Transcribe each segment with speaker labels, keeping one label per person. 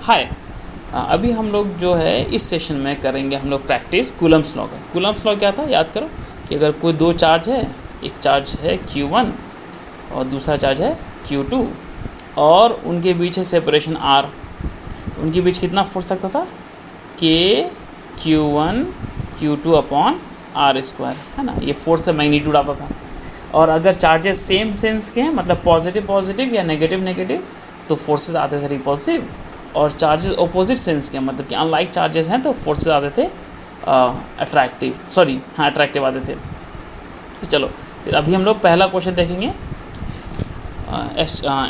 Speaker 1: हाय। अभी हम लोग जो है इस सेशन में करेंगे हम लोग प्रैक्टिस कूलम्स लॉ का। कूलम्स लॉ क्या था याद करो कि अगर कोई दो चार्ज है, एक चार्ज है Q1 और दूसरा चार्ज है Q2 और उनके बीच है सेपरेशन R, उनके बीच कितना फोर्स सकता था K Q1 Q2 upon R square, है ना। ये फोर्स का मैग्नीट्यूड आता था। और अगर चार्जेस सेम सेंस के हैं, मतलब पॉजिटिव पॉजिटिव या नेगेटिव नेगेटिव, तो फोर्सेस आते थे रिपल्सिव। और चार्जेस ऑपोजिट सेंस के, मतलब कि अनलाइक चार्जेस हैं, तो फोर्सेस आते थे अट्रैक्टिव आते थे। तो चलो फिर अभी हम लोग पहला क्वेश्चन देखेंगे।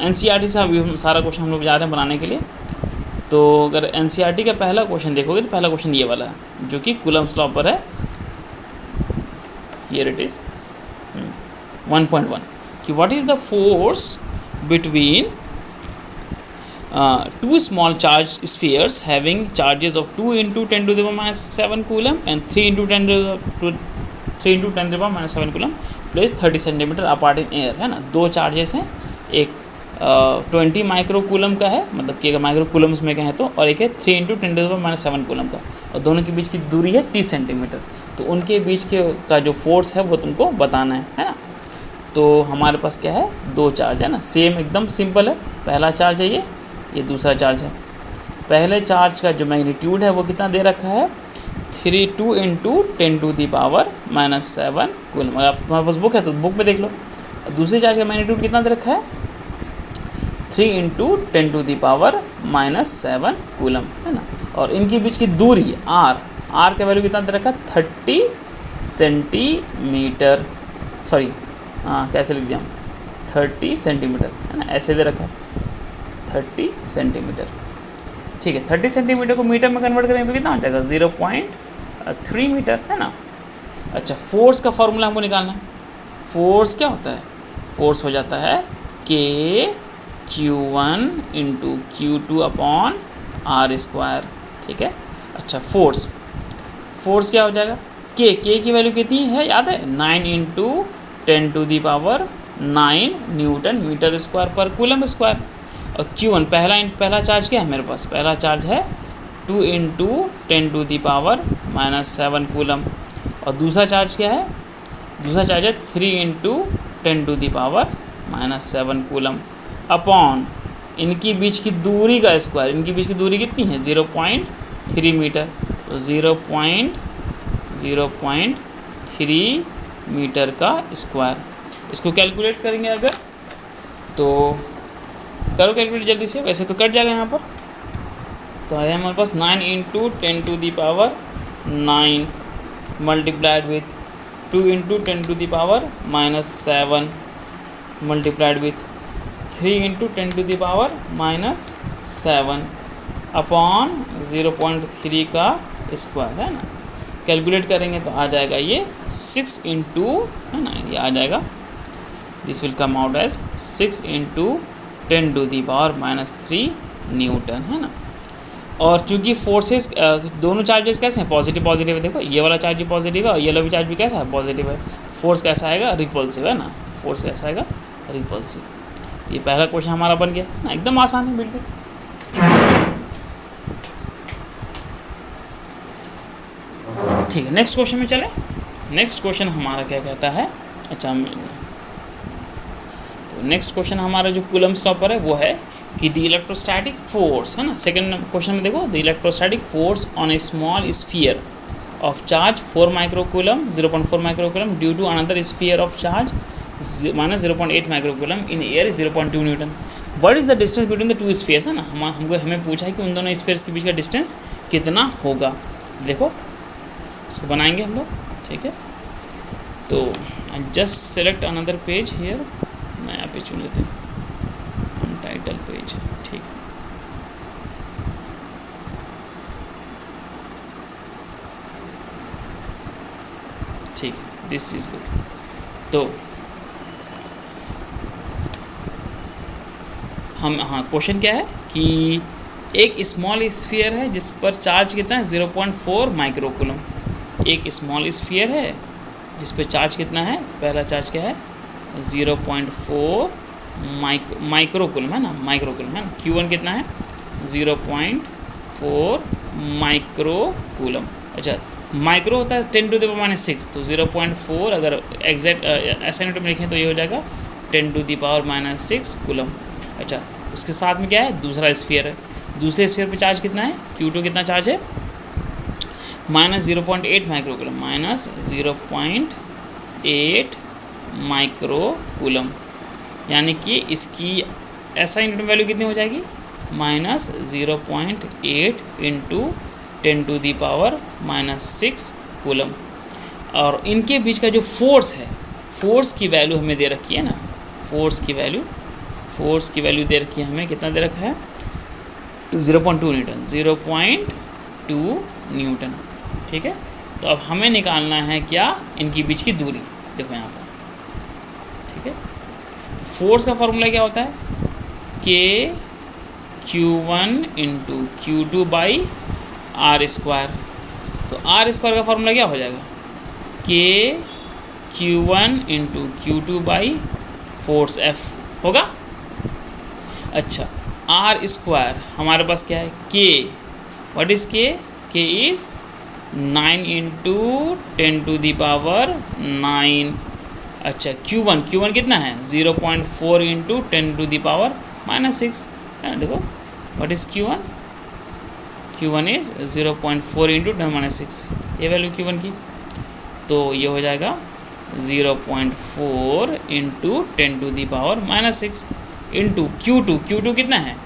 Speaker 1: NCERT से अभी हम सारा क्वेश्चन हम लोग जा रहे हैं बनाने के लिए। तो अगर NCERT का पहला क्वेश्चन देखोगे तो पहला क्वेश्चन ये वाला है जो कि कूलम्स लॉ पर है। हियर इट इज़ 1.1 कि what is the force between two small charge spheres having charges of 2 into 10 to the power minus 7 coulomb and 3 into 10 to 3 into 10 to the power minus 7 coulomb placed 30 centimetre apart in air, है ना। दो charges हैं, एक 20 micro coulomb का है, मतलब कि अगर माइक्रो कूलम्स में कहें तो, और एक है 3 into 10 to the power minus 7 coulomb का, और दोनों के बीच की दूरी है 30 सेंटीमीटर। तो उनके बीच के का जो फोर्स है वो तुमको बताना है ना। तो हमारे पास क्या है, दो चार्ज है ना, सेम एकदम सिंपल है। पहला चार्ज है ये दूसरा चार्ज है। पहले चार्ज का जो मैग्नीट्यूड है वो कितना दे रखा है, 32 into 10 to the power minus 7 coulomb. अगर तुम्हारे पास बुक है तो बुक में देख लो। दूसरे चार्ज का मैग्नीट्यूड कितना दे रखा है, 3 into 10 to the power minus 7 coulomb, है ना। और इनके बीच की दूरी आर का वैल्यू कितना दे रखा है, 30 सेंटीमीटर। सॉरी, कैसे लिख दिया हम, 30 सेंटीमीटर, है ना, ऐसे दे रखा है 30 सेंटीमीटर। ठीक है, 30 सेंटीमीटर को मीटर में कन्वर्ट करेंगे तो कितना आ जाएगा, 0.3 मीटर, है ना। अच्छा, फोर्स का फॉर्मूला हमको निकालना है। फोर्स क्या होता है, फोर्स हो जाता है K Q1 into Q2 upon R square, ठीक है। अच्छा, फोर्स क्या हो जाएगा, K की वैल्यू कितनी है याद है, 9 into 10 to the power 9 newton metre square पर कूलम स्क्वायर। और Q1 पहला चार्ज क्या है मेरे पास, पहला चार्ज है 2 into 10 to the power minus 7 coulomb. और दूसरा चार्ज क्या है, दूसरा चार्ज है 3 into 10 to the power minus 7 coulomb upon इनकी बीच की दूरी का स्क्वायर। इनकी बीच की दूरी कितनी है, 0.3 मीटर। तो 0.3 मीटर का स्क्वायर। इसको कैलकुलेट करेंगे अगर, तो करो कैलकुलेट जल्दी से, वैसे तो कट जाएगा यहाँ पर। तो है हमारे पास 9 into 10 to the power 9 multiplied with 2 into 10 to the power minus 7 multiplied with 3 into 10 to the power minus 7 upon 0.3 का स्क्वायर, है ना। कैलकुलेट करेंगे तो आ जाएगा ये 6 इंटू, है ना, ये आ जाएगा, this will come out as 6 into 10 to the power minus 3 newton, है ना। और चूंकि फोर्सेस दोनों चार्जेस कैसे हैं, पॉजिटिव पॉजिटिव है। देखो ये वाला चार्ज भी पॉजिटिव है और ये वाला भी चार्ज भी कैसा है, पॉजिटिव है। फोर्स कैसा आएगा, रिपल्सिव, है ना। फोर्स कैसा आएगा, रिपल्सिव। तो ये पहला क्वेश्चन हमारा बन गया ना, एकदम आसान है बिल्कुल। ठीक है, नेक्स्ट क्वेश्चन में चले। नेक्स्ट क्वेश्चन हमारा क्या कहता है, अच्छा, तो नेक्स्ट क्वेश्चन हमारा जो कूलम्स लॉ पर है वो है कि द इलेक्ट्रोस्टैटिक फोर्स, है ना। सेकंड क्वेश्चन में देखो, the electrostatic force on a small sphere of charge 4 micro coulomb 0.4 micro coulomb due to another sphere of charge minus 0.8 micro coulomb in air 0.2 newton. What is the distance between the two spheres, है ना। हमें पूछा है कि उन दोनों spheres के बीच का डिस्टेंस कितना होगा। देखो इसको बनाएंगे हम लोग, ठीक है। तो just select another page here, नया पेज चुन लेते हैं, टाइटल पेज, ठीक है। ठीक है, दिस इज गुड। तो हम, हाँ, क्वेश्चन क्या है कि एक स्मॉल स्फीयर है जिस पर चार्ज कितना है, 0.4 माइक्रो कूलम। एक स्मॉल स्फीयर है जिस पे चार्ज कितना है, पहला चार्ज क्या है, 0.4 माइक्रो कूलम, है ना, माइक्रो कूलम, है ना। Q1 कितना है, 0.4 माइक्रो कूलम। अच्छा, माइक्रो होता है 10⁻⁻⁶, तो 0.4 अगर एग्जैक्ट ऐसा यूनिट में लिखें तो ये हो जाएगा 10⁻⁻�6 कूलम। अच्छा, उसके साथ में क्या है, दूसरा स्फीयर है। दूसरे स्फीयर पे चार्ज कितना है, Q2 कितना चार्ज है, -0.8 माइक्रो कूलम, -0.8 माइक्रो कूलम। यानी कि इसकी ऐसा यूनिट में वैल्यू कितनी हो जाएगी, -0.8 इंटू 10⁻⁻�6 कूलम। और इनके बीच का जो फोर्स है, फोर्स की वैल्यू हमें दे रखी है ना, फोर्स की वैल्यू दे रखी है हमें, कितना दे रखा है, तो 0.2 न्यूटन, 0.2 न्यूटन। ठीक है, तो अब हमें निकालना है क्या, इनके बीच की दूरी। देखो यहाँ पर, ठीक है, तो फोर्स का फॉर्मूला क्या होता है, Q1 into Q2 by R square. तो R स्क्वायर का फॉर्मूला क्या हो जाएगा, Q1 into Q2 by force F होगा। अच्छा, R स्क्वायर हमारे पास क्या है, K, what is K, K is 9 into 10⁻⁹। अच्छा, Q1 कितना है, 0.4 इंटू 10⁻⁻�6 है ना। देखो what is Q1 is 0.4 into 10⁻⁶, ये वैल्यू Q1 की। तो ये हो जाएगा 0.4 इंटू 10⁻⁻�6 इंटू Q2 कितना है,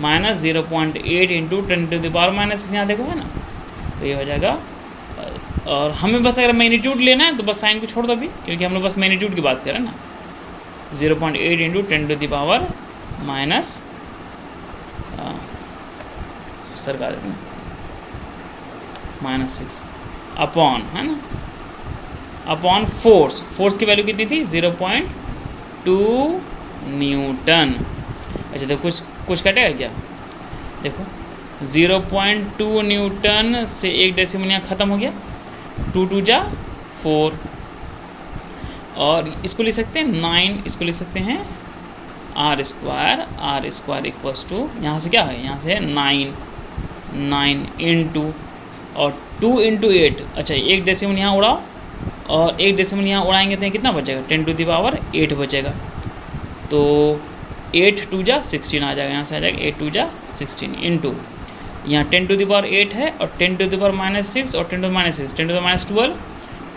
Speaker 1: -0.8 इंटू 10⁻⁻�6, यहाँ देखो है ना। तो ये हो जाएगा, और हमें बस अगर मैग्नीट्यूड लेना है तो बस साइन को छोड़ दो अभी, क्योंकि हम लोग बस मैग्नीट्यूड की बात कर रहे हैं ना। 0.8 इंटू 10⁻⁻⁻, सरका देते हैं, -6 अपॉन, है ना, अपॉन फोर्स की वैल्यू कितनी थी, 0.2 न्यूटन। अच्छा, देखो कुछ कटेगा क्या, देखो 0.2 न्यूटन से एक डेसिमल यहाँ ख़त्म हो गया, 2 2 जा 4, और इसको लिख सकते हैं 9, इसको लिख सकते हैं R स्क्वायर इक्वल्स टू, यहाँ से क्या है, यहाँ से है 9 इंटू, और 2 इंटू 8। अच्छा, एक डेसिमल यहाँ उड़ाओ और एक डेसिमल यहाँ उड़ाएंगे तो कितना बचेगा, 10⁸ बचेगा। तो 8 2 जा 16 आ जाएगा, यहाँ से आ जाएगा 8 2 जा 16 इंटू, यहाँ 10⁸ है और 10⁻⁻⁶ और 10⁻⁻⁶, 10⁻12,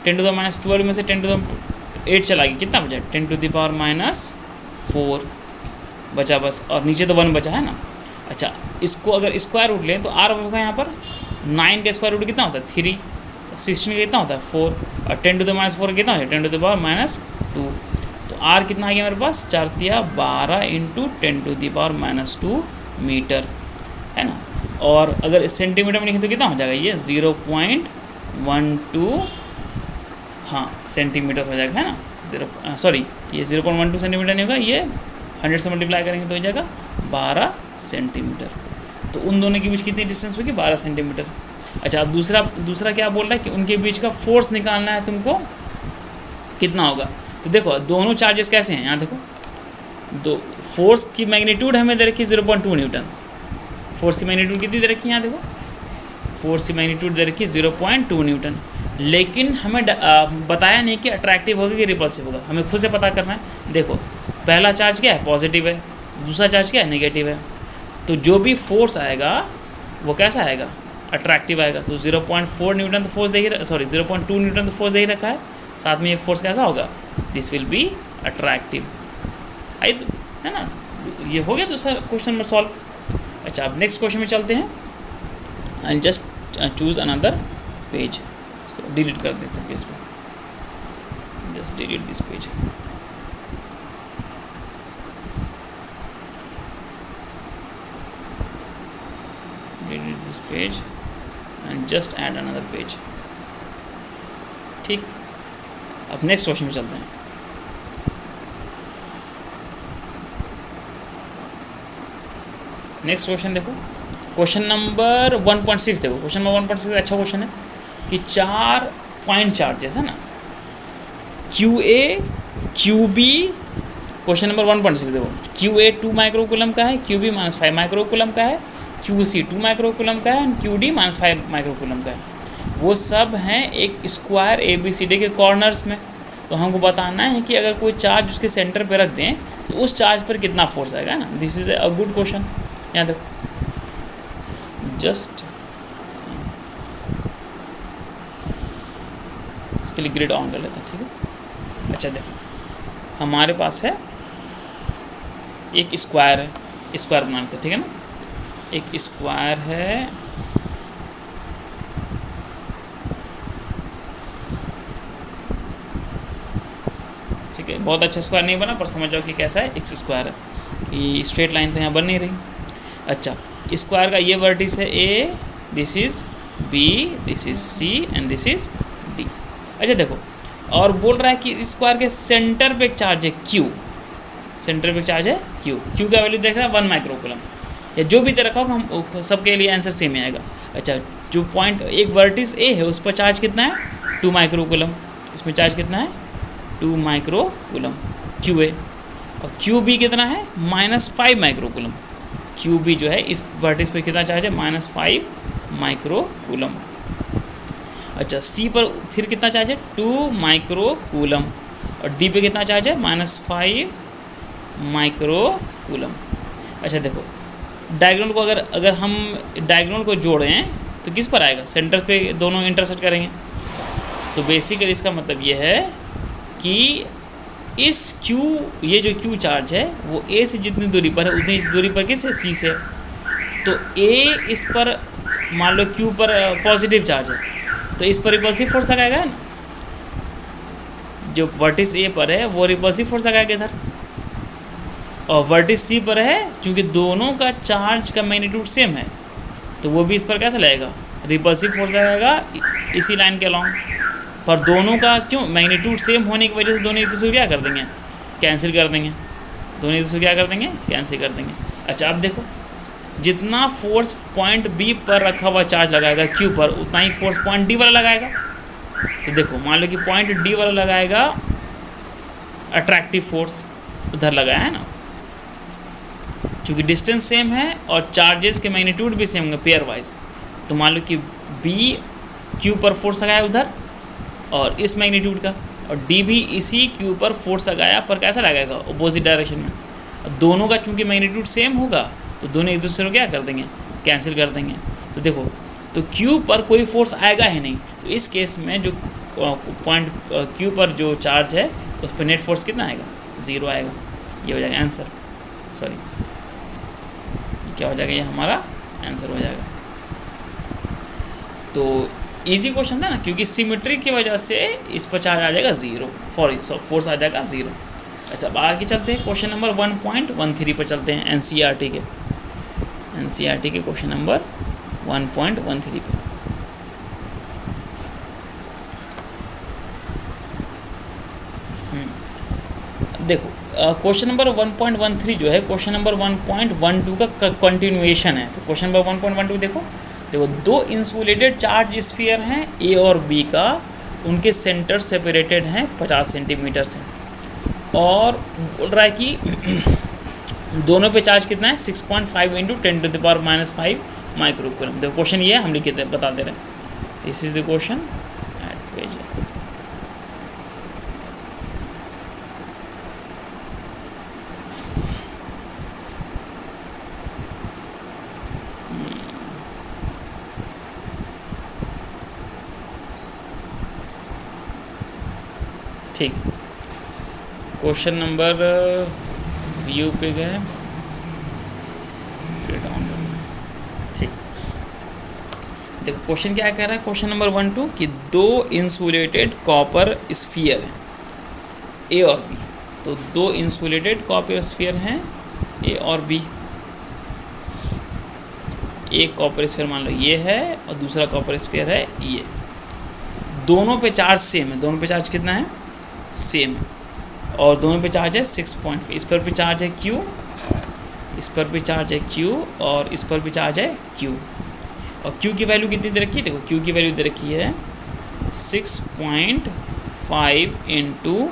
Speaker 1: 10⁻12 में से 10⁸ चला गया, कितना बचा, 10⁻4 बचा बस, और नीचे तो 1 बचा है ना। अच्छा, इसको अगर स्क्वायर रूट लें तो R होगा यहाँ पर, 9 का स्क्वायर रूट कितना होता है 3, 16 का कितना होता है 4, और 10⁻4 कितना होता है 10⁻2। तो R कितना आ गया मेरे पास, 4 तिया 12 इंटू 10⁻2 मीटर, है ना। और अगर सेंटीमीटर में लिखें तो कितना हो जाएगा, ये 0.12, हाँ सेंटीमीटर हो जाएगा, है ना। ये 0.12 सेंटीमीटर नहीं होगा, ये 100 से मल्टीप्लाई करेंगे तो हो जाएगा 12 सेंटीमीटर। तो उन दोनों के बीच कितनी डिस्टेंस होगी, 12 सेंटीमीटर। अच्छा, अब दूसरा क्या बोल रहा है कि उनके बीच का फोर्स निकालना है तुमको, कितना होगा। तो देखो दोनों चार्जेस कैसे हैं, यहाँ देखो, दो फोर्स की मैग्नीट्यूड हमें दे रखी 0.2 न्यूटन, फोर्स की मैग्नीट्यूड कितनी दे रखी है, यहाँ देखो फोर्स की मैग्नीट्यूड दे रखी 0.2 न्यूटन। लेकिन हमें बताया नहीं कि अट्रैक्टिव होगा कि रिपल्सिव होगा, हमें खुद से पता करना है। देखो पहला चार्ज क्या है, पॉजिटिव है, दूसरा चार्ज क्या है, नेगेटिव है। तो जो भी फोर्स आएगा वो कैसा आएगा, अट्रैक्टिव आएगा। तो 0.4 न्यूटन तो फोर्स दे ही 0.2 न्यूटन तो फोर्स दे ही रखा है, साथ में ये फोर्स कैसा होगा, दिस विल बी अट्रैक्टिव। आई तो, है ना, ये हो गया दूसरा क्वेश्चन नंबर सॉल्व। अच्छा, अब नेक्स्ट क्वेश्चन में चलते हैं। And just choose another page, delete कर दें सब पेज को, just delete this page. delete this page and just add another page। ठीक, अब नेक्स्ट क्वेश्चन में चलते हैं। नेक्स्ट क्वेश्चन देखो, क्वेश्चन नंबर 1.6 देखो, क्वेश्चन नंबर 1.6 अच्छा क्वेश्चन है कि 4 पॉइंट चार्जेस है ना, QA QB। क्वेश्चन नंबर 1.6 देखो, QA 2 माइक्रोकूलम का है, QB -5 माइक्रोकूलम का है, क्यू सी 2 माइक्रोकूलम का है एंड क्यू डी -5 माइक्रोकूलम का है। वो सब हैं एक square A B C D के कॉर्नर्स में। तो हमको बताना है कि अगर कोई चार्ज उसके सेंटर पे रख दें तो उस चार्ज पर कितना फोर्स आएगा ना। This is a good question. यहाँ देखो जस्ट इसके लिए ग्रिड ऑन कर लेते हैं, ठीक है। अच्छा देखो हमारे पास है एक स्क्वायर है, स्क्वायर बना लेते हैं, ठीक है ना। एक स्क्वायर है, ठीक है। बहुत अच्छा स्क्वायर नहीं बना पर समझ जाओ कि कैसा है, एक्स स्क्वायर है। कि स्ट्रेट लाइन तो यहाँ बन नहीं रही। अच्छा स्क्वायर का ये वर्टिस है A, this is B, this is C and this is D. अच्छा देखो और बोल रहा है कि इस स्क्वायर के सेंटर पे एक चार्ज है क्यू, सेंटर पे चार्ज है क्यू। क्यू का वैल्यू देख रहे हैं 1 माइक्रोकूलम, या जो भी दे रखा होगा हम सबके लिए आंसर सेम ही आएगा। अच्छा जो पॉइंट एक वर्टिस ए है उस पर चार्ज कितना है 2 माइक्रोकूलम, इसमें चार्ज कितना है 2 माइक्रोकूलम क्यू ए, और क्यू बी कितना है -5 माइक्रोकूलम। क्यू बी जो है इस वर्टिस पे कितना चार्ज है -5 माइक्रोकूलम। अच्छा सी पर फिर कितना चार्ज है 2 माइक्रोकूलम, और डी पे कितना चार्ज है -5 माइक्रोकूलम। अच्छा देखो डायगोनल को अगर हम डायगोनल को जोड़ें तो किस पर आएगा, सेंटर पे दोनों इंटरसेक्ट करेंगे। तो बेसिकली इसका मतलब ये है कि इस Q, ये जो Q चार्ज है वो A से जितनी दूरी पर है उतनी दूरी पर किस है C से। तो A इस पर मान लो Q पर पॉजिटिव चार्ज है तो इस पर रिपल्सिव फोर्स लगाएगा ना, जो वर्टिस A पर है वो रिपल्सिव फोर्स लगाएगा इधर, और वर्टिस C पर है क्योंकि दोनों का चार्ज का मैग्नीट्यूड सेम है तो वो भी इस पर कैसे लगेगा, रिपल्सिव फोर्स लगाएगा इसी लाइन के अलॉन्ग। पर दोनों का क्यों मैग्नीट्यूड सेम होने की वजह से दोनों एक दूसरे को क्या कर देंगे, कैंसिल कर देंगे, दोनों एक दूसरे को क्या कर देंगे, कैंसिल कर देंगे। अच्छा अब देखो जितना फोर्स पॉइंट बी पर रखा हुआ चार्ज लगाएगा क्यू पर उतना ही फोर्स पॉइंट डी वाला लगाएगा। तो देखो मान लो कि पॉइंट डी वाला लगाएगा अट्रैक्टिव फोर्स, उधर लगाया है ना, क्योंकि डिस्टेंस सेम है और चार्जेस के मैग्नीट्यूड भी सेम होंगे पेयर वाइज। तो मान लो कि बी क्यू पर फोर्स लगाया उधर और इस मैग्नीट्यूड का, और डी भी इसी क्यू पर फोर्स लगाया पर कैसा लगाएगा, अपोजिट डायरेक्शन में। दोनों का चूंकि मैग्नीट्यूड सेम होगा तो दोनों एक दूसरे को क्या कर देंगे, कैंसिल कर देंगे। तो देखो तो क्यू पर कोई फोर्स आएगा ही नहीं, तो इस केस में जो पॉइंट क्यू पर जो चार्ज है उस पर नेट फोर्स कितना आएगा, 0 आएगा। ये हो जाएगा आंसर, सॉरी क्या हो जाएगा, ये हमारा आंसर हो जाएगा। तो इजी क्वेश्चन था ना, क्योंकि सिमेट्री की वजह से इस पर चार्ज आ जाएगा 0, फोर्स आ जाएगा 0। अच्छा अब आगे चलते हैं क्वेश्चन नंबर 1.13 पर चलते हैं, एनसीईआरटी के क्वेश्चन नंबर 1.13 पे। देखो क्वेश्चन नंबर 1.13 जो है क्वेश्चन नंबर 1.12 का कंटिन्यूएशन है। तो क्वेश्चन नंबर 1.12 देखो दो इंसुलेटेड चार्ज स्फीयर हैं ए और बी का, उनके सेंटर सेपरेटेड हैं 50 सेंटीमीटर से, और बोल रहा है कि दोनों पे चार्ज कितना है 6.5 × 10⁻⁵ माइक्रोकूलम। देखो क्वेश्चन ये है, हम लिख के बता दे रहे हैं। This is the question at page. ठीक, क्वेश्चन नंबर व्यू पे गए, ठीक। देखो क्वेश्चन क्या कह रहा है, क्वेश्चन नंबर 1.2 कि दो इंसुलेटेड कॉपर स्फीयर हैं ए और बी। तो दो इंसुलेटेड कॉपर स्फीयर हैं ए और बी। एक कॉपर स्फीयर मान लो ये है और दूसरा कॉपर स्फीयर है ये। दोनों पे चार्ज सेम है, दोनों पे चार्ज कितना है, सेम है, और दोनों पे चार्ज है 6.5। इस पर भी चार्ज है Q, इस पर भी चार्ज है Q, और इस पर भी चार्ज है Q। और Q की वैल्यू कितनी दे रखी है, देखो Q की वैल्यू दे रखी है 6.5 ×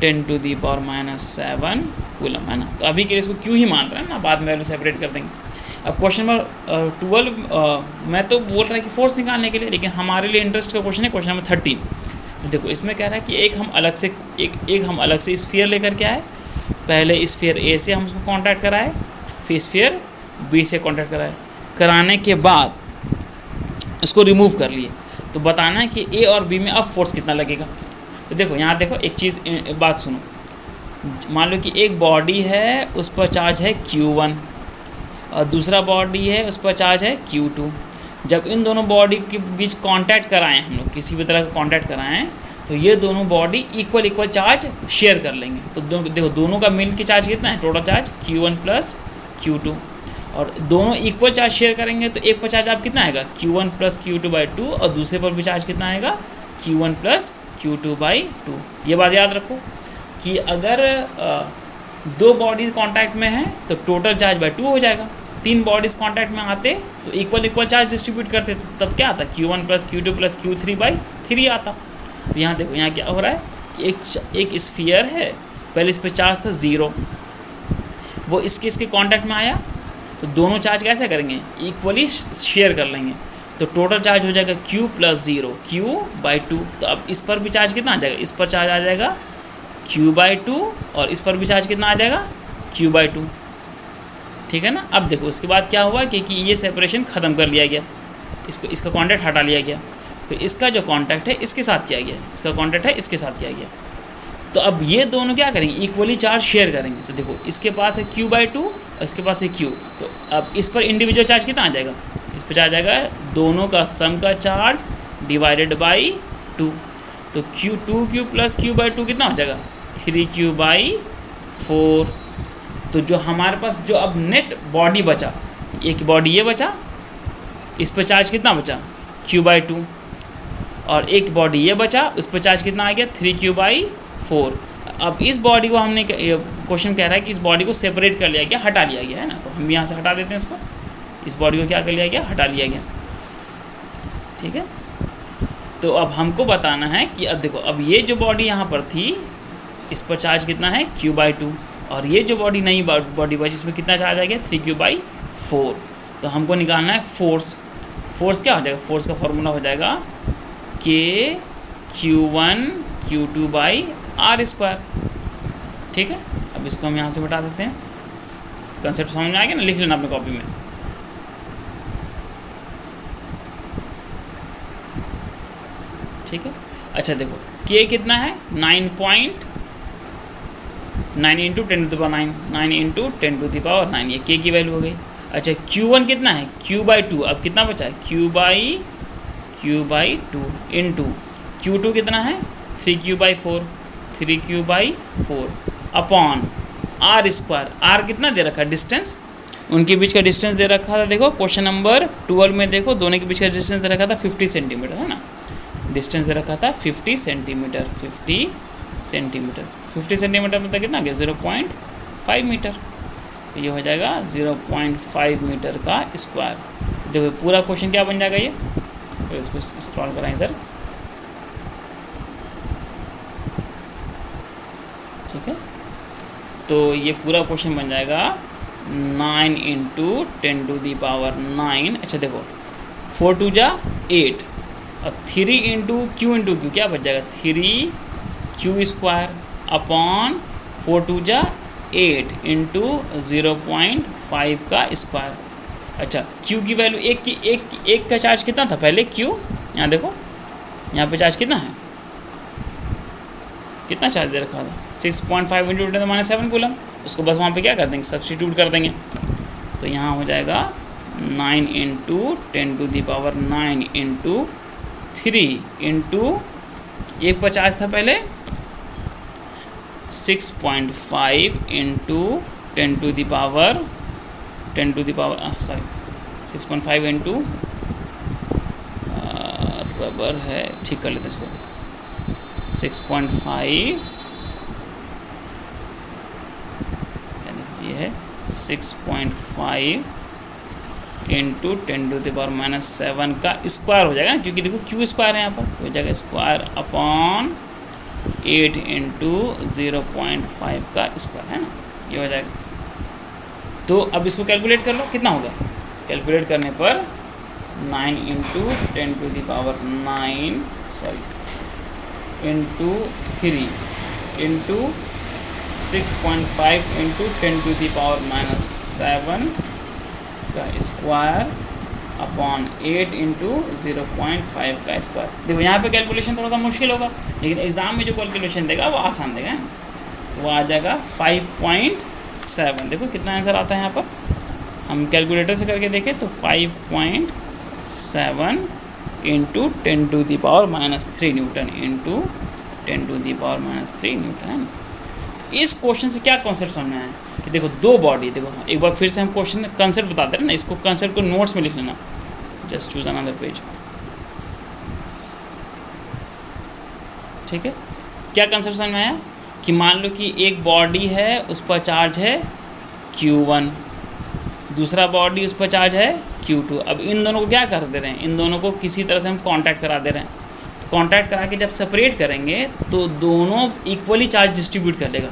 Speaker 1: 10⁻⁷ कूलम, है ना। तो अभी के लिए इसको Q ही मान रहे हैं ना, बाद में वैल्यू सेपरेट कर देंगे। अब क्वेश्चन नंबर 12 मैं तो बोल रहा है कि फोर्स निकालने के लिए, लेकिन हमारे लिए इंटरेस्ट का क्वेश्चन है क्वेश्चन नंबर 13। तो देखो इसमें कह रहा है कि एक हम अलग से स्फीयर लेकर के आए। पहले स्फीयर ए से हम उसको कांटेक्ट कराए, फिर स्फीयर बी से कांटेक्ट कराने के बाद इसको रिमूव कर लिए। तो बताना है कि ए और बी में अब फोर्स कितना लगेगा। तो देखो यहाँ देखो एक चीज़, बात सुनो। मान लो कि एक बॉडी है, उस पर चार्ज है Q1 और दूसरा बॉडी है, उस पर चार्ज है Q2। जब इन दोनों बॉडी के बीच कांटेक्ट कराएं, हम लोग किसी भी तरह का कांटेक्ट कराएं, तो ये दोनों बॉडी इक्वल चार्ज शेयर कर लेंगे। तो देखो दोनों का मिल के चार्ज कितना है, total charge Q1 plus Q2, और दोनों इक्वल चार्ज शेयर करेंगे तो एक पर चार्ज आप कितना आएगा Q1 प्लस Q2/2, और दूसरे पर भी चार्ज कितना आएगा Q1 प्लस Q2/2। ये बात याद रखो कि अगर दो बॉडीज कांटेक्ट में हैं तो टोटल चार्ज बाय 2 हो जाएगा। 3 बॉडीज कांटेक्ट में आते तो इक्वल चार्ज डिस्ट्रीब्यूट करते, तो तब क्या आता Q1 plus Q2 plus Q3/3 आता। तो यहाँ देखो यहाँ क्या हो रहा है कि एक स्फीयर है, पहले इस पर चार्ज था 0, वो इसके कांटेक्ट में आया तो दोनों चार्ज कैसे करेंगे, इक्वली शेयर कर लेंगे। तो टोटल चार्ज हो जाएगा Q प्लस 0 Q/2। तो अब इस पर भी चार्ज कितना आ जाएगा, इस पर चार्ज आ जाएगा Q/2, और इस पर भी चार्ज कितना आ जाएगा Q/2। ठीक है ना। अब देखो उसके बाद क्या हुआ कि ये सेपरेशन ख़त्म कर लिया गया, इसका कांटेक्ट हटा लिया गया, फिर इसका जो कांटेक्ट है इसके साथ किया गया, इसका कांटेक्ट है इसके साथ किया गया। तो अब ये दोनों क्या करेंगे, इक्वली चार्ज शेयर करेंगे। तो देखो इसके पास है Q/2 और इसके पास है Q, तो अब इस पर इंडिविजुअल चार्ज कितना आ जाएगा, इस पर चार्ज आएगा दोनों का सम का चार्ज डिवाइडेड बाई 2। तो Q2Q प्लस Q/2 कितना हो जाएगा 3Q/4। तो जो हमारे पास जो अब नेट बॉडी बचा, एक बॉडी ये बचा, इस पर चार्ज कितना बचा Q/2, और एक बॉडी ये बचा, उस पर चार्ज कितना आ गया 3Q/4। अब इस बॉडी को हमने, क्वेश्चन कह रहा है कि इस बॉडी को सेपरेट कर लिया गया, हटा लिया गया है ना, तो हम यहाँ से हटा देते हैं इसको। इस बॉडी को क्या कर लिया गया, हटा लिया गया। ठीक है। तो अब हमको बताना है कि अब देखो, अब ये जो बॉडी यहाँ पर थी, इस पर चार्ज कितना है Q/2, और ये जो बॉडी नई बॉडी बची, इसमें कितना चार्ज आ गया 3Q/4। तो हमको निकालना है फोर्स। फोर्स क्या हो जाएगा, फोर्स का फॉर्मूला हो जाएगा KQ1Q2/R²। ठीक है। अब इसको हम यहाँ से बता देते हैं। कंसेप्ट समझ में आ गया ना, लिख लेना अपने कॉपी में। ठीक है। अच्छा देखो K कितना है 9.9 × 10⁹, 9 × 10⁹, ये K की वैल्यू हो गई। अच्छा Q1 कितना है Q/2, अब कितना बचा है Q/2 इंटू Q2 कितना है 3Q/4 अपॉन R²। R कितना दे रखा है, डिस्टेंस, उनके बीच का डिस्टेंस दे रखा था। देखो क्वेश्चन नंबर 12 में देखो दोनों के बीच का डिस्टेंस दे रखा था 50 सेंटीमीटर, है ना। डिस्टेंस दे रखा था 50 सेंटीमीटर। 50 सेंटीमीटर मतलब कितना गया 0.5 मीटर। तो ये हो जाएगा 0.5 मीटर का स्क्वायर। देखो पूरा क्वेश्चन क्या बन जाएगा ये, तो इसको स्क्रॉल कराएं इधर। ठीक है। तो ये पूरा क्वेश्चन बन जाएगा 9 × 10⁹। अच्छा देखो 4 2 जा 8, और 3 × Q क्या बच जाएगा 3Q² अपॉन 4 2 जा 8 × 0.5 का स्क्वायर। अच्छा Q की वैल्यू एक का चार्ज कितना था पहले Q, यहाँ देखो यहाँ पे चार्ज कितना है, कितना चार्ज दे रखा था 6.5 × 10⁻⁷ कूलम। उसको बस वहाँ पे क्या कर देंगे, सब्स्टिट्यूट कर देंगे। तो यहाँ हो जाएगा 9 × 10⁹ इंटू 3 इंटू एक पर चार्ज था पहले 6.5 × 6.5 इंटू रबर है, ठीक कर लेते हैं इसको 6.5, ये है 6.5 इंटू 10⁻⁷ का स्क्वायर हो जाएगा ना, क्योंकि देखो Q² है यहाँ पर, हो जाएगा स्क्वायर अपॉन 8 × 0.5 का स्क्वायर, है ना, ये हो जाएगा। तो अब इसको कैलकुलेट कर लो, कितना होगा, कैलकुलेट करने पर 9 into 10 to the power 9 into 3 into 6.5 into 10 to the power -7 का स्क्वायर अपॉन 8 इंटू 0.5 का स्क्वायर। देखो यहाँ पे कैलकुलेशन थोड़ा सा मुश्किल होगा, लेकिन एग्ज़ाम में जो कैलकुलेशन देगा वो आसान देगा, तो वो आ जाएगा 5.7। देखो कितना आंसर आता है यहाँ पर, हम कैलकुलेटर से करके देखें तो 5.7 into 10 to the power -3 newton into 10 to the power -3 newton है ना। इस क्वेश्चन से क्या कॉन्सेप्ट समझ में आया कि देखो दो बॉडी, देखो एक बार फिर से हम क्वेश्चन कंसेप्ट बताते हैं ना, इसको कंसेप्ट को नोट्स में लिख लेना, जस्ट चूज अनदर पेज। ठीक है, क्या कंसेप्ट समझ में आया कि मान लो कि एक बॉडी है, उस पर चार्ज है Q1, दूसरा बॉडी उस पर चार्ज है Q2। अब इन दोनों को क्या कर दे रहे हैं, इन दोनों को किसी तरह से हम कांटेक्ट करा दे रहे हैं। तो कांटेक्ट करा के जब सेपरेट करेंगे तो दोनों इक्वली चार्ज डिस्ट्रीब्यूट कर लेगा।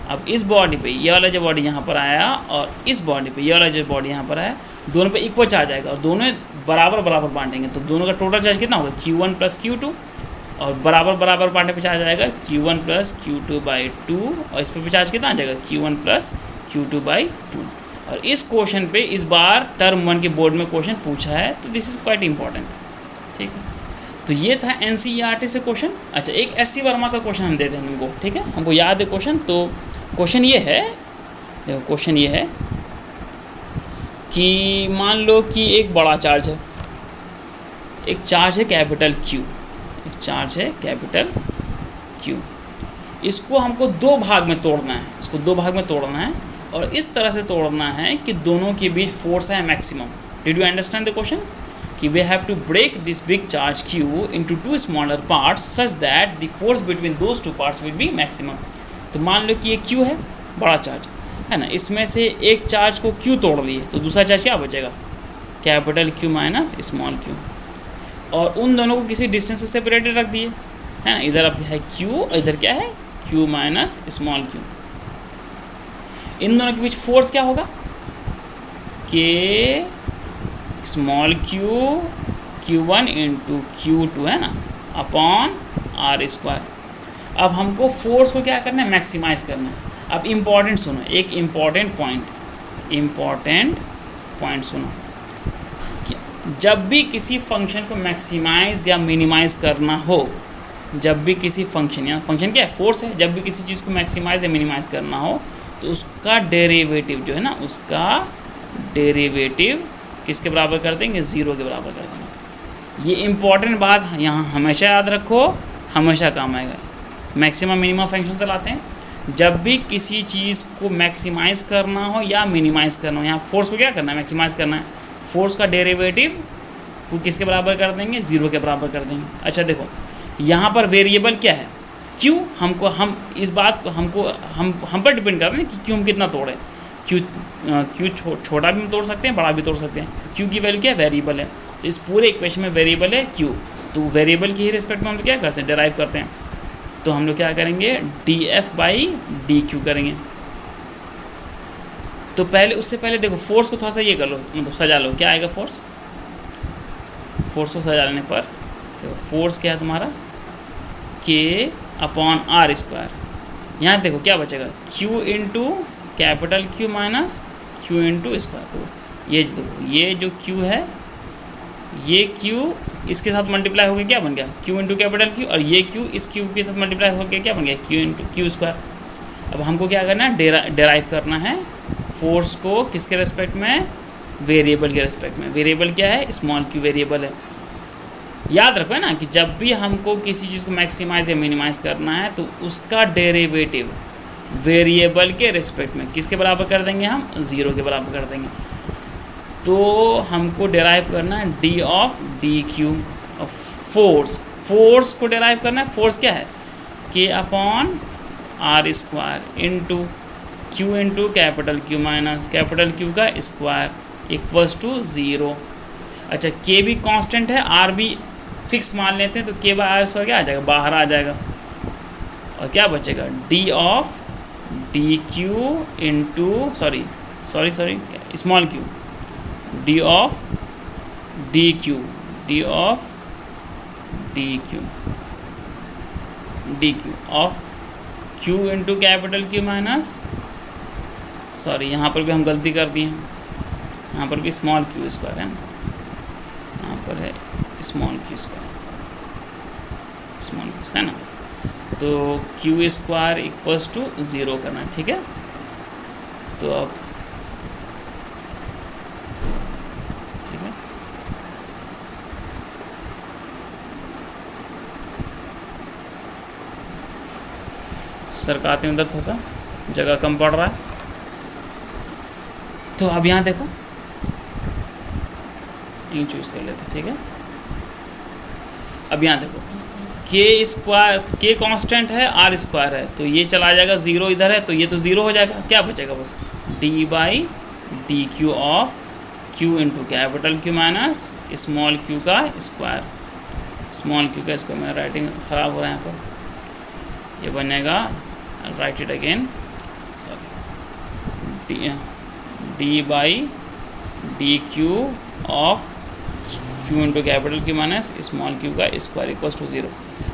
Speaker 1: अब इस बॉडी पे ये वाला जो बॉडी यहाँ पर आया और इस बॉडी पे ये वाला जो बॉडी यहाँ पर आया, दोनों पे इक्वल चार्ज आएगा और दोनों बराबर बराबर बांटेंगे, तो दोनों का टोटल चार्ज कितना होगा, Q1 प्लस Q2, और बराबर बराबर बांटने पे चार्ज आएगा Q1 प्लस Q2/2, और इस पर भी चार्ज कितना आ जाएगा, Q1 प्लस Q2/2। और इस क्वेश्चन पे इस बार टर्म 1 के बोर्ड में क्वेश्चन पूछा है, तो दिस इज़ क्वाइट इंपॉर्टेंट। ठीक है, तो ये था NCERT से क्वेश्चन। अच्छा, एक SC वर्मा का क्वेश्चन हम देते हैं तुमको, ठीक है, हमको याद है क्वेश्चन। तो क्वेश्चन ये है, देखो क्वेश्चन ये है कि मान लो कि एक बड़ा चार्ज है, एक चार्ज है कैपिटल Q, एक चार्ज है कैपिटल Q, इसको हमको दो भाग में तोड़ना है, इसको दो भाग में तोड़ना है और इस तरह से तोड़ना है कि दोनों के बीच फोर्स है maximum. Did you understand the question कि we have to break this big charge Q into 2 smaller parts such that the force between those 2 parts will be maximum. तो मान लो कि ये Q है, बड़ा चार्ज है ना, इसमें से एक चार्ज को Q तोड़ लिए तो दूसरा चार्ज क्या बचेगा, capital Q minus small q, और उन दोनों को किसी डिस्टेंस से सेपरेटेड रख दिए है ना। इधर अब है Q और इधर क्या है, Q माइनस स्मॉल q। इन दोनों के बीच फोर्स क्या होगा, K small q Q1 into Q2 है ना अपॉन R स्क्वायर। अब हमको फोर्स को क्या करना है, मैक्सिमाइज करना है। अब इम्पॉर्टेंट सुनो, एक इम्पॉर्टेंट पॉइंट सुनो कि जब भी किसी फंक्शन को मैक्सिमाइज या मिनिमाइज करना हो, जब भी किसी फंक्शन, या फंक्शन क्या है, फोर्स है, जब भी किसी चीज़ को मैक्सिमाइज या मिनिमाइज करना हो तो उसका डेरिवेटिव जो है ना, उसका डेरिवेटिव किसके बराबर कर देंगे, 0 के बराबर कर देंगे। ये इम्पॉर्टेंट बात यहाँ हमेशा याद रखो, हमेशा काम आएगा। मैक्सिमम मिनिमम फंक्शन चलाते हैं, जब भी किसी चीज़ को मैक्सिमाइज़ करना हो या मिनिमाइज़ करना हो, यहाँ फोर्स को क्या करना है, मैक्सिमाइज़ करना है, फोर्स का डेरिवेटिव को किसके बराबर कर देंगे, 0 के बराबर कर देंगे। अच्छा देखो यहाँ पर वेरिएबल क्या है, Q। हमको हम इस बात को हमको हम पर डिपेंड करते हैं कि Q हम कितना तोड़ें। Q छोटा भी तोड़ सकते हैं, बड़ा भी तोड़ सकते हैं। तो Q की वैल्यू क्या है, वेरिएबल है, तो इस पूरे इक्वेशन में वेरिएबल है Q, तो वेरिएबल की ही रिस्पेक्ट में हम लोग क्या करते हैं, डेराइव करते हैं। तो हम लोग क्या करेंगे, dF/dQ करेंगे। तो पहले, उससे पहले देखो फोर्स को थोड़ा सा ये कर लो, मतलब सजा लो, क्या आएगा फोर्स, फोर्स को सजा लेने पर तो फोर्स क्या है तुम्हारा, K अपॉन R स्क्वायर। यहाँ देखो क्या बचेगा, Q into capital Q minus Q into square. तो ये देखो, ये जो Q है, ये Q इसके साथ मल्टीप्लाई होकर क्या बन गया, Q इंटू कैपिटल Q, और ये Q इस Q के साथ मल्टीप्लाई होकर क्या बन गया, Q इंटू Q स्क्वायर। अब हमको क्या करना है, डेराइव करना है फोर्स को किसके रेस्पेक्ट में, वेरिएबल के रेस्पेक्ट में। वेरिएबल क्या है, स्मॉल q वेरिएबल है। याद रखो है ना कि जब भी हमको किसी चीज़ को मैक्सिमाइज या मिनिमाइज करना है तो उसका डेरिवेटिव वेरिएबल के रेस्पेक्ट में किसके बराबर कर देंगे, हम 0 के बराबर कर देंगे। तो हमको डेराइव करना है d/dq और फोर्स को डेराइव करना है। फोर्स क्या है, K upon R square into Q into capital Q minus capital Q का स्क्वायर इक्वल्स टू 0। अच्छा, K भी कांस्टेंट है, R भी फिक्स मान लेते हैं, तो K/R स्क्वायर क्या आ जाएगा, बाहर आ जाएगा, और क्या बचेगा, d/dq into sorry small Q, D of D Q, D of D Q of Q into capital Q minus, sorry यहाँ पर भी हम गलती कर दिए हैं, यहाँ पर भी स्मॉल क्यू स्क्वायर है ना, यहाँ पर है स्मॉल क्यू स्क्वायर है ना, तो क्यू स्क्वायर इक्वल्स टू 0 करना है, ठीक है। तो अब ठीक है, सरकाते हैं उधर, थोड़ा सा जगह कम पड़ रहा है। तो अब यहाँ देखो, यूँ चूज़ कर लेते, ठीक है। अब यहाँ देखो के स्क्वायर, के कांस्टेंट है, आर स्क्वायर है, तो ये चला जाएगा 0, इधर है तो ये तो 0 हो जाएगा, क्या बचेगा बस D by D Q of Q into capital Q minus small Q का स्क्वायर, स्मॉल क्यू का स्क्वायर। मेरा राइटिंग ख़राब हो रहा है यहाँ पर, ये बनेगा, right it again, sorry, D by D Q of Q into capital Q minus small Q का स्क्वायर इक्वल्स टू 0।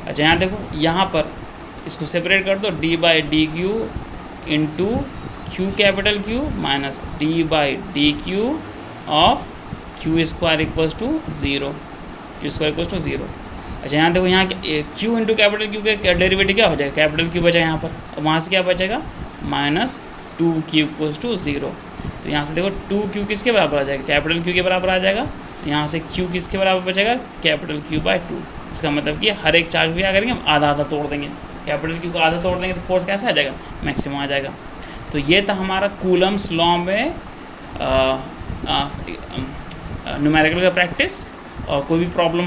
Speaker 1: अच्छा यहाँ देखो, यहाँ पर इसको सेपरेट कर दो, D by D Q into Q capital Q minus D by D Q of Q square equals to 0, Q square equals to 0। अच्छा यहाँ देखो, यहाँ क्यू इंटू कैपिटल क्यू का डेरिवेटिव क्या हो जाएगा, कैपिटल क्यू बचा यहाँ पर, वहाँ से क्या बचेगा माइनस 2q इक्वल्स टू 0। तो यहाँ से देखो 2q किसके बराबर आ जाएगा, कैपिटल क्यू के बराबर आ जाएगा, यहाँ से q किसके बराबर बचेगा, कैपिटल क्यू बाय 2। इसका मतलब कि हर एक चार्ज को क्या करेंगे, आधा आधा तोड़ देंगे, कैपिटल क्यू को आधा तोड़ देंगे तो फोर्स कैसा आ जाएगा, मैक्सिमम आ जाएगा। तो ये था हमारा कूलम्स लॉ में न्यूमेरिकल का प्रैक्टिस। और कोई भी प्रॉब्लम